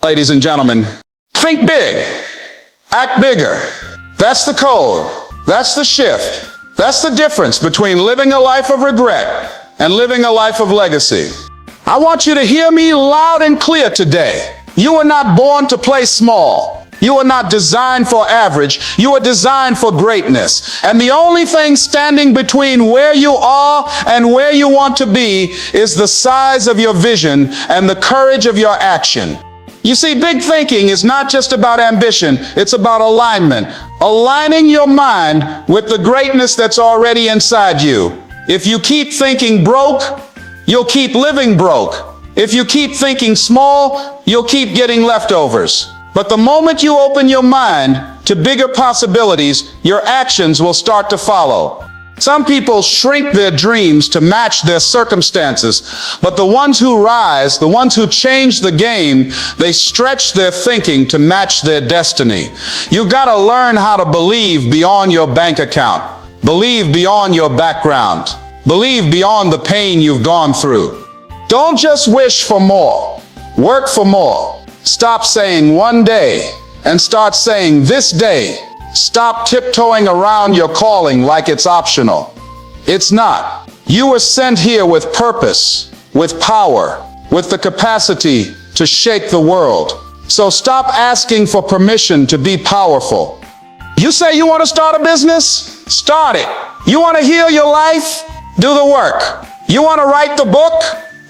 Ladies and gentlemen, think big, act bigger. That's the code. That's the shift. That's the difference between living a life of regret and living a life of legacy. I want you to hear me loud and clear today. You were not born to play small. You are not designed for average. You are designed for greatness. And the only thing standing between where you are and where you want to be is the size of your vision and the courage of your action. You see, big thinking is not just about ambition. It's about alignment. Aligning your mind with the greatness that's already inside you. If you keep thinking broke, you'll keep living broke. If you keep thinking small, you'll keep getting leftovers. But the moment you open your mind to bigger possibilities, your actions will start to follow. Some people shrink their dreams to match their circumstances, but the ones who rise, the ones who change the game, they stretch their thinking to match their destiny. You've got to learn how to believe beyond your bank account, believe beyond your background, believe beyond the pain you've gone through. Don't just wish for more, work for more. Stop saying one day and start saying this day. Stop tiptoeing around your calling like it's optional. It's not. You were sent here with purpose, with power, with the capacity to shake the world. So stop asking for permission to be powerful. You say you want to start a business? Start it. You want to heal your life? Do the work. You want to write the book?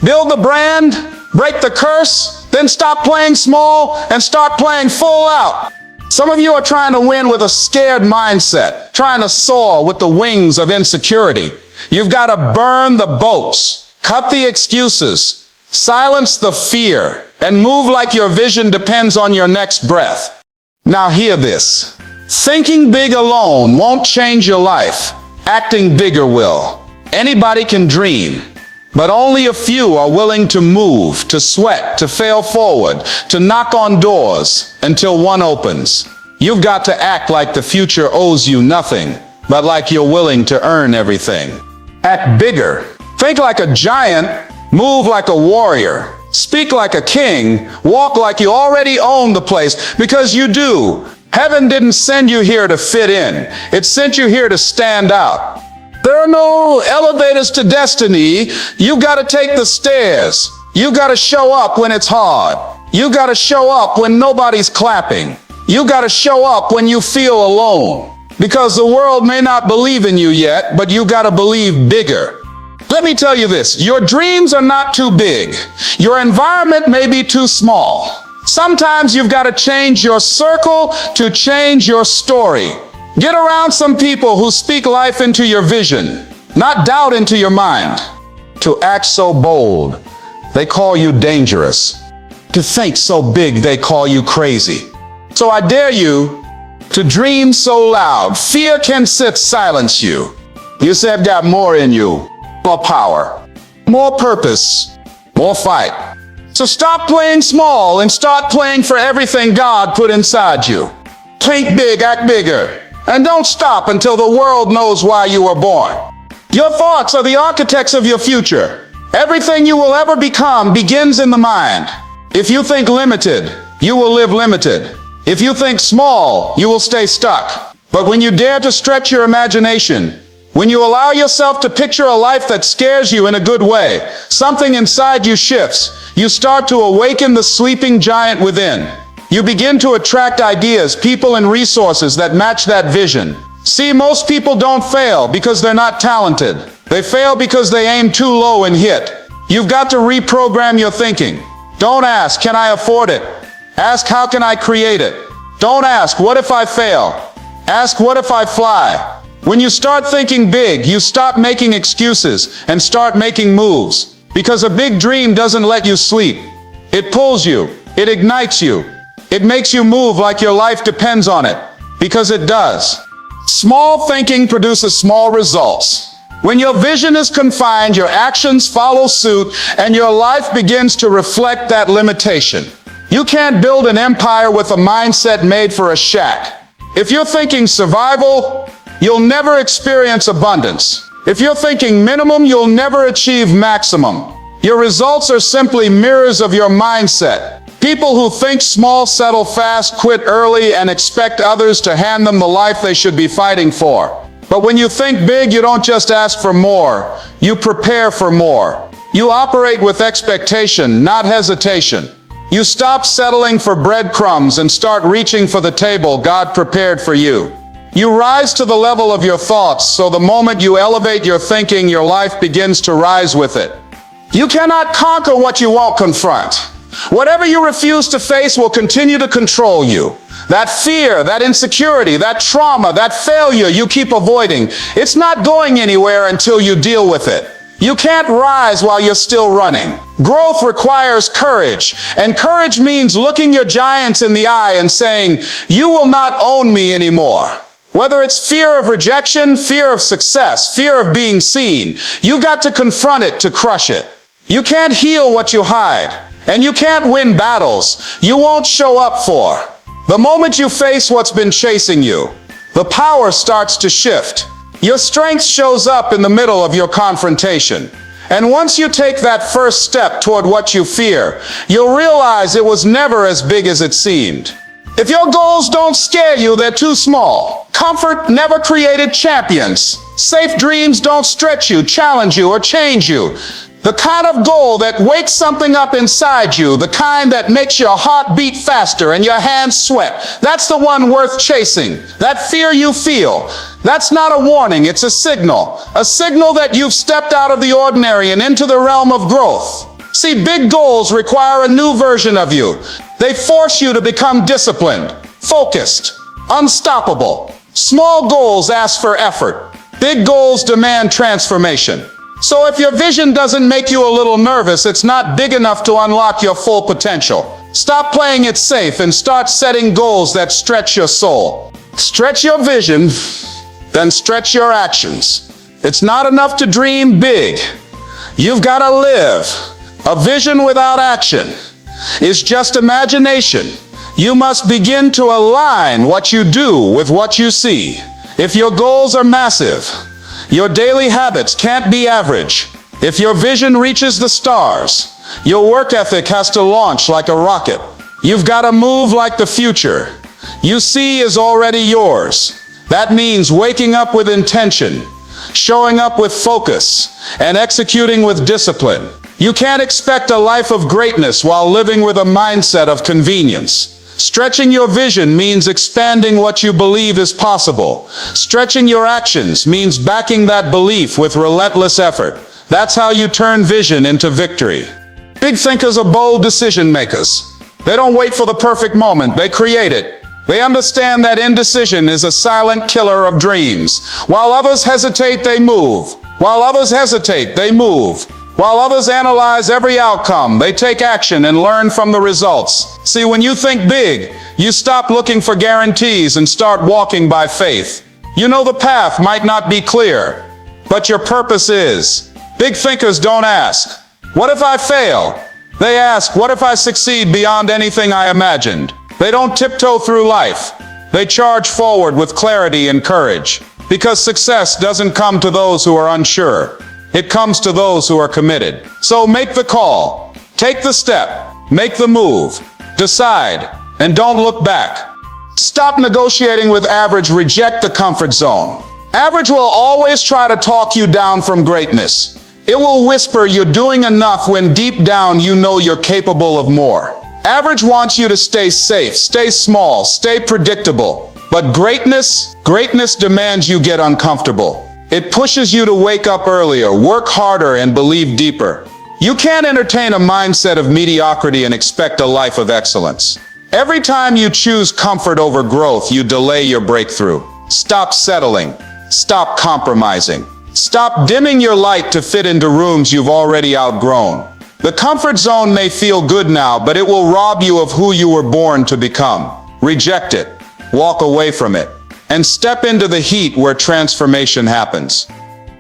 Build the brand? Break the curse? Then stop playing small and start playing full out. Some of you are trying to win with a scared mindset, trying to soar with the wings of insecurity. You've got to burn the boats, cut the excuses, silence the fear, and move like your vision depends on your next breath. Now hear this. Thinking big alone won't change your life. Acting bigger will. Anybody can dream, but only a few are willing to move, to sweat, to fail forward, to knock on doors until one opens. You've got to act like the future owes you nothing, but like you're willing to earn everything. Act bigger. Think like a giant, move like a warrior, speak like a king, walk like you already own the place, because you do. Heaven didn't send you here to fit in. It sent you here to stand out. There are no elevators to destiny. You got to take the stairs. You got to show up when it's hard. You got to show up when nobody's clapping. You got to show up when you feel alone. Because the world may not believe in you yet, but you got to believe bigger. Let me tell you this, your dreams are not too big. Your environment may be too small. Sometimes you've got to change your circle to change your story. Get around some people who speak life into your vision, not doubt into your mind. To act so bold, they call you dangerous. To think so big, they call you crazy. So I dare you to dream so loud, fear can silence you. You say, I've got more in you, more power, more purpose, more fight. So stop playing small and start playing for everything God put inside you. Think big, act bigger. And don't stop until the world knows why you were born. Your thoughts are the architects of your future. Everything you will ever become begins in the mind. If you think limited, you will live limited. If you think small, you will stay stuck. But when you dare to stretch your imagination, when you allow yourself to picture a life that scares you in a good way, something inside you shifts. You start to awaken the sleeping giant within. You begin to attract ideas, people, and resources that match that vision. See, most people don't fail because they're not talented. They fail because they aim too low and hit. You've got to reprogram your thinking. Don't ask, can I afford it? Ask, how can I create it? Don't ask, what if I fail? Ask, what if I fly? When you start thinking big, you stop making excuses and start making moves. Because a big dream doesn't let you sleep. It pulls you. It ignites you. It makes you move like your life depends on it, because it does. Small thinking produces small results. When your vision is confined, your actions follow suit, and your life begins to reflect that limitation. You can't build an empire with a mindset made for a shack. If you're thinking survival, you'll never experience abundance. If you're thinking minimum, you'll never achieve maximum. Your results are simply mirrors of your mindset. People who think small, settle fast, quit early, and expect others to hand them the life they should be fighting for. But when you think big, you don't just ask for more, you prepare for more. You operate with expectation, not hesitation. You stop settling for breadcrumbs and start reaching for the table God prepared for you. You rise to the level of your thoughts, so the moment you elevate your thinking, your life begins to rise with it. You cannot conquer what you won't confront. Whatever you refuse to face will continue to control you. That fear, that insecurity, that trauma, that failure you keep avoiding, it's not going anywhere until you deal with it. You can't rise while you're still running. Growth requires courage, and courage means looking your giants in the eye and saying, "You will not own me anymore." Whether it's fear of rejection, fear of success, fear of being seen, you got to confront it to crush it. You can't heal what you hide, and you can't win battles you won't show up for. The moment you face what's been chasing you, the power starts to shift. Your strength shows up in the middle of your confrontation. And once you take that first step toward what you fear, you'll realize it was never as big as it seemed. If your goals don't scare you, they're too small. Comfort never created champions. Safe dreams don't stretch you, challenge you, or change you. The kind of goal that wakes something up inside you, the kind that makes your heart beat faster and your hands sweat, that's the one worth chasing. That fear you feel, that's not a warning, it's a signal that you've stepped out of the ordinary and into the realm of growth. See, big goals require a new version of you. They force you to become disciplined, focused, unstoppable. Small goals ask for effort. Big goals demand transformation. So if your vision doesn't make you a little nervous, it's not big enough to unlock your full potential. Stop playing it safe and start setting goals that stretch your soul. Stretch your vision, then stretch your actions. It's not enough to dream big. You've got to live. A vision without action is just imagination. You must begin to align what you do with what you see. If your goals are massive, your daily habits can't be average. If your vision reaches the stars, your work ethic has to launch like a rocket. You've got to move like the future you see is already yours. That means waking up with intention, showing up with focus, and executing with discipline. You can't expect a life of greatness while living with a mindset of convenience. Stretching your vision means expanding what you believe is possible. Stretching your actions means backing that belief with relentless effort. That's how you turn vision into victory. Big thinkers are bold decision makers. They don't wait for the perfect moment, they create it. They understand that indecision is a silent killer of dreams. While others hesitate, they move. While others hesitate, they move. While others analyze every outcome, they take action and learn from the results. See, when you think big, you stop looking for guarantees and start walking by faith. You know the path might not be clear, but your purpose is. Big thinkers don't ask, "What if I fail?" They ask, "What if I succeed beyond anything I imagined?" They don't tiptoe through life. They charge forward with clarity and courage. Because success doesn't come to those who are unsure. It comes to those who are committed. So make the call, take the step, make the move, decide, and don't look back. Stop negotiating with average, reject the comfort zone. Average will always try to talk you down from greatness. It will whisper you're doing enough when deep down you know you're capable of more. Average wants you to stay safe, stay small, stay predictable. But greatness demands you get uncomfortable. It pushes you to wake up earlier, work harder, and believe deeper. You can't entertain a mindset of mediocrity and expect a life of excellence. Every time you choose comfort over growth, you delay your breakthrough. Stop settling. Stop compromising. Stop dimming your light to fit into rooms you've already outgrown. The comfort zone may feel good now, but it will rob you of who you were born to become. Reject it. Walk away from it. And step into the heat where transformation happens.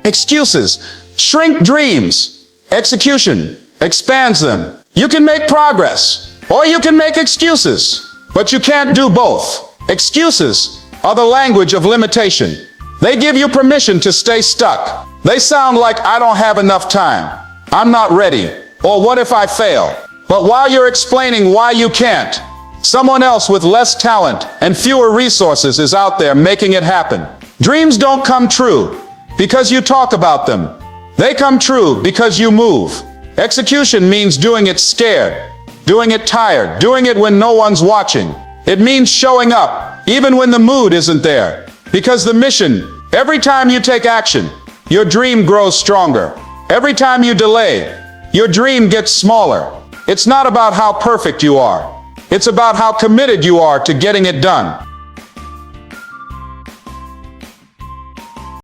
Excuses shrink dreams. Execution expands them. You can make progress, or you can make excuses, but you can't do both. Excuses are the language of limitation. They give you permission to stay stuck. They sound like, "I don't have enough time," "I'm not ready," or "what if I fail?" But while you're explaining why you can't, someone else with less talent and fewer resources is out there making it happen. Dreams don't come true because you talk about them. They come true because you move. Execution means doing it scared, doing it tired, doing it when no one's watching. It means showing up, even when the mood isn't there. Because the mission, every time you take action, your dream grows stronger. Every time you delay, your dream gets smaller. It's not about how perfect you are. It's about how committed you are to getting it done.